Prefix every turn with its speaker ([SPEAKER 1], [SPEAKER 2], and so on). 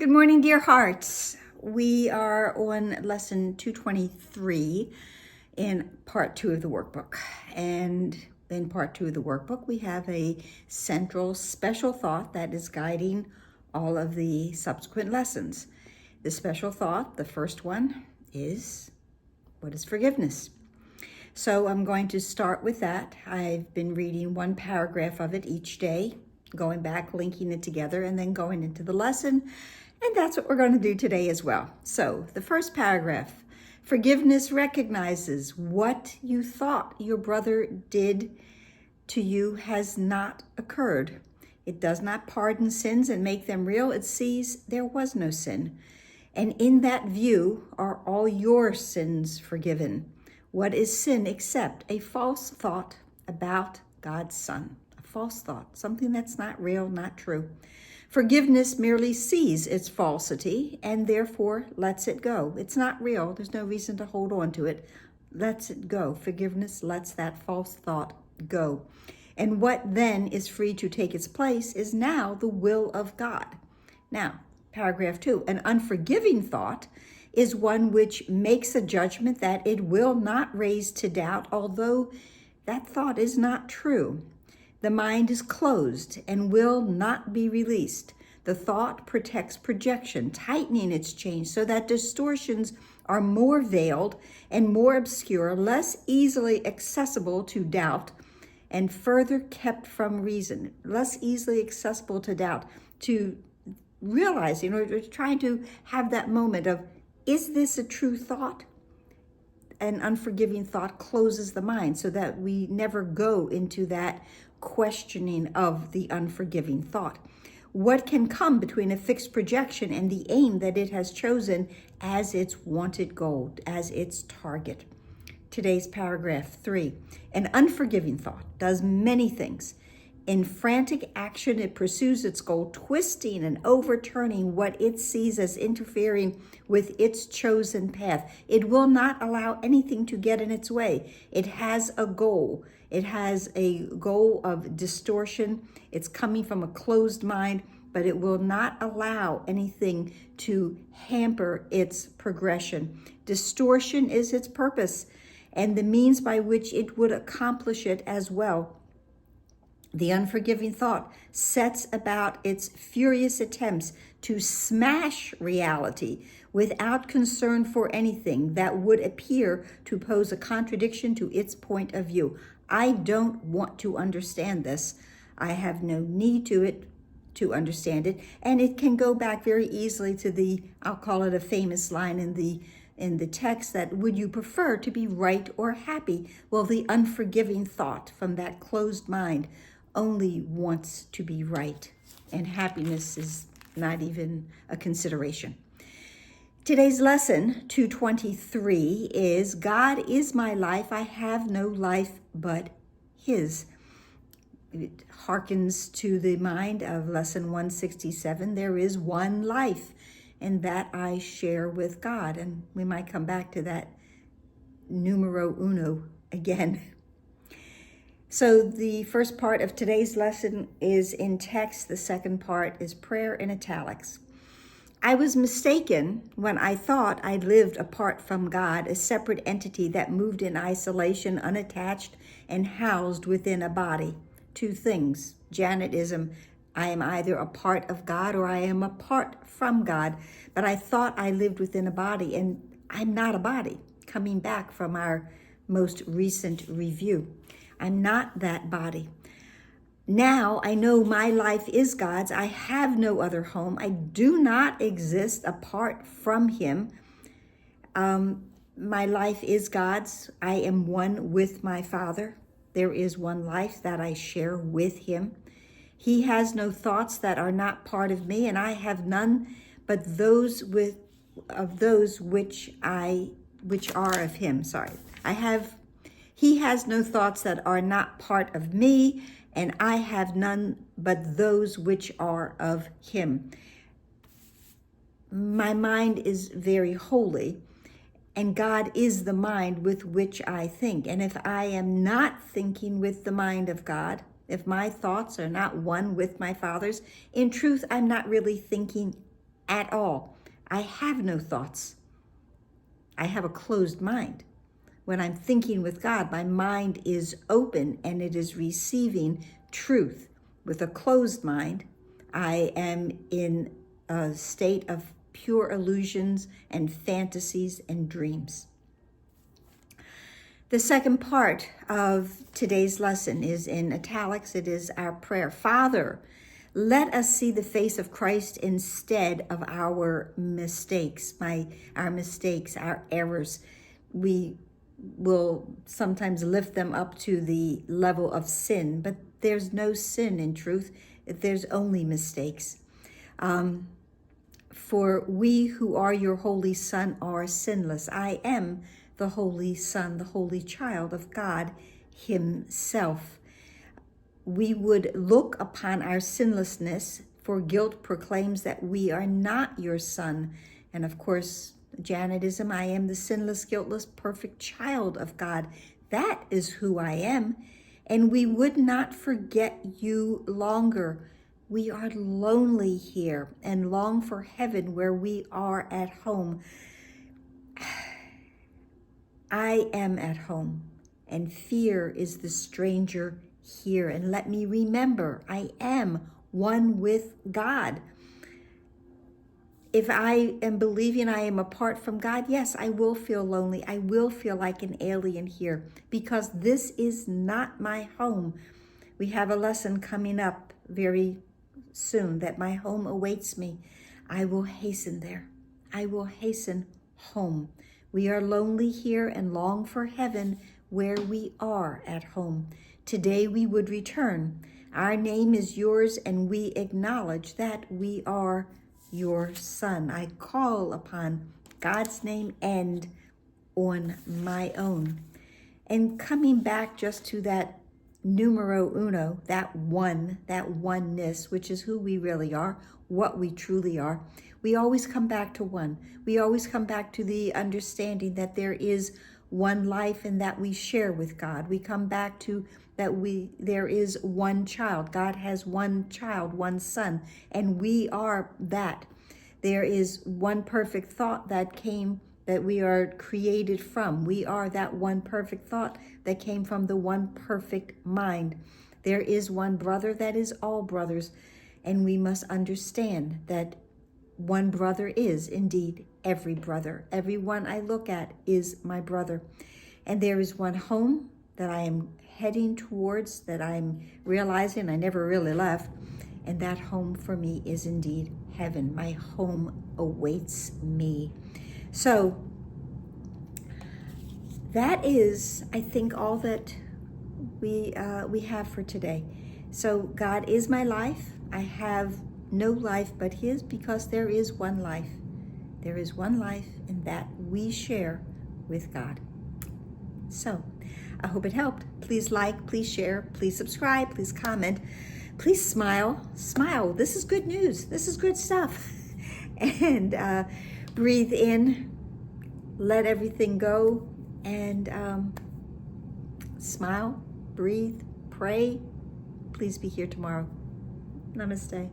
[SPEAKER 1] Good morning, dear hearts. We are on lesson 223 in part 2 of the workbook. And in part 2 of the workbook, we have a central special thought that is guiding all of the subsequent lessons. The special thought, the first one, is what is forgiveness? So I'm going to start with that. I've been reading one paragraph of it each day, going back, linking it together, and then going into the lesson. And that's what we're going to do today as well. So the first paragraph, forgiveness recognizes what you thought your brother did to you has not occurred. It does not pardon sins and make them real. It sees there was no sin. And in that view are all your sins forgiven. What is sin except a false thought about God's Son? A false thought, something that's not real, not true. Forgiveness merely sees its falsity and therefore lets it go. It's not real. There's no reason to hold on to it. Lets it go. Forgiveness lets that false thought go. And what then is free to take its place is now the will of God. Now, paragraph 2, an unforgiving thought is one which makes a judgment that it will not raise to doubt, although that thought is not true. The mind is closed and will not be released. The thought protects projection, tightening its chain so that distortions are more veiled and more obscure, less easily accessible to doubt, and further kept from reason, less easily accessible to doubt, to realizing or trying to have that moment of, is this a true thought? An unforgiving thought closes the mind so that we never go into that questioning of the unforgiving thought. What can come between a fixed projection and the aim that it has chosen as its wanted goal, as its target? Today's paragraph 3. An unforgiving thought does many things. In frantic action, it pursues its goal, twisting and overturning what it sees as interfering with its chosen path. It will not allow anything to get in its way. It has a goal. It has a goal of distortion. It's coming from a closed mind, but it will not allow anything to hamper its progression. Distortion is its purpose and the means by which it would accomplish it as well. The unforgiving thought sets about its furious attempts to smash reality without concern for anything that would appear to pose a contradiction to its point of view. I don't want to understand this. I have no need to understand it. And it can go back very easily to the, I'll call it a famous line in the text, that would you prefer to be right or happy? Well, the unforgiving thought from that closed mind only wants to be right, and happiness is not even a consideration. Today's lesson, 223, is God is my life. I have no life but His. It harkens to the mind of lesson 167. There is one life, and that I share with God. And we might come back to that numero uno again. So the first part of today's lesson is in text. The second part is prayer in italics. I was mistaken when I thought I lived apart from God, a separate entity that moved in isolation, unattached, and housed within a body. Two things. Janitism. I am either a part of God or I am apart from God. But I thought I lived within a body, and I'm not a body. Coming back from our most recent review. I'm not that body. Now I know my life is God's. I have no other home. I do not exist apart from Him. My life is God's. I am one with my Father. There is one life that I share with Him. He has no thoughts that are not part of me, and I have none but those which are of Him. He has no thoughts that are not part of me, and I have none but those which are of Him. My mind is very holy, and God is the mind with which I think. And if I am not thinking with the mind of God, if my thoughts are not one with my Father's, in truth, I'm not really thinking at all. I have no thoughts. I have a closed mind. When I'm thinking with God, my mind is open and it is receiving truth. With a closed mind, I am in a state of pure illusions and fantasies and dreams. The second part of today's lesson is in italics. It is our prayer. Father, let us see the face of Christ instead of our mistakes, our errors. We will sometimes lift them up to the level of sin, but there's no sin in truth. There's only mistakes. For we who are your holy Son are sinless. I am the holy Son, the holy child of God himself. We would look upon our sinlessness, for guilt proclaims that we are not your son. And of course, Janetism, I am the sinless, guiltless, perfect child of God. That is who I am. And we would not forget you longer. We are lonely here and long for heaven where we are at home. I am at home, and fear is the stranger here. And let me remember, I am one with God. If I am believing I am apart from God, yes, I will feel lonely. I will feel like an alien here because this is not my home. We have a lesson coming up very soon that my home awaits me. I will hasten there. I will hasten home. We are lonely here and long for heaven where we are at home. Today we would return. Our name is yours and we acknowledge that we are your son. I call upon God's name and on my own. And coming back just to that numero uno, that oneness, which is who we really are, what we truly are, we always come back to one. We always come back to the understanding that there is one life and that we share with God. We come back to that there is one child. God has one child, one son, and we are that. There is one perfect thought that we are created from. We are that one perfect thought that came from the one perfect mind. There is one brother that is all brothers, and we must understand that one brother is indeed every brother. Everyone I look at is my brother. And there is one home that I am heading towards, that I'm realizing I never really left. And that home for me is indeed heaven. My home awaits me. So that is, I think, all that we have for today. So God is my life. I have no life but his because there is one life. There is one life and that we share with God. So I hope it helped. Please like, please share, please subscribe, please comment, please smile. Smile. This is good news. This is good stuff. And breathe in, let everything go, and smile, breathe, pray. Please be here tomorrow. Namaste.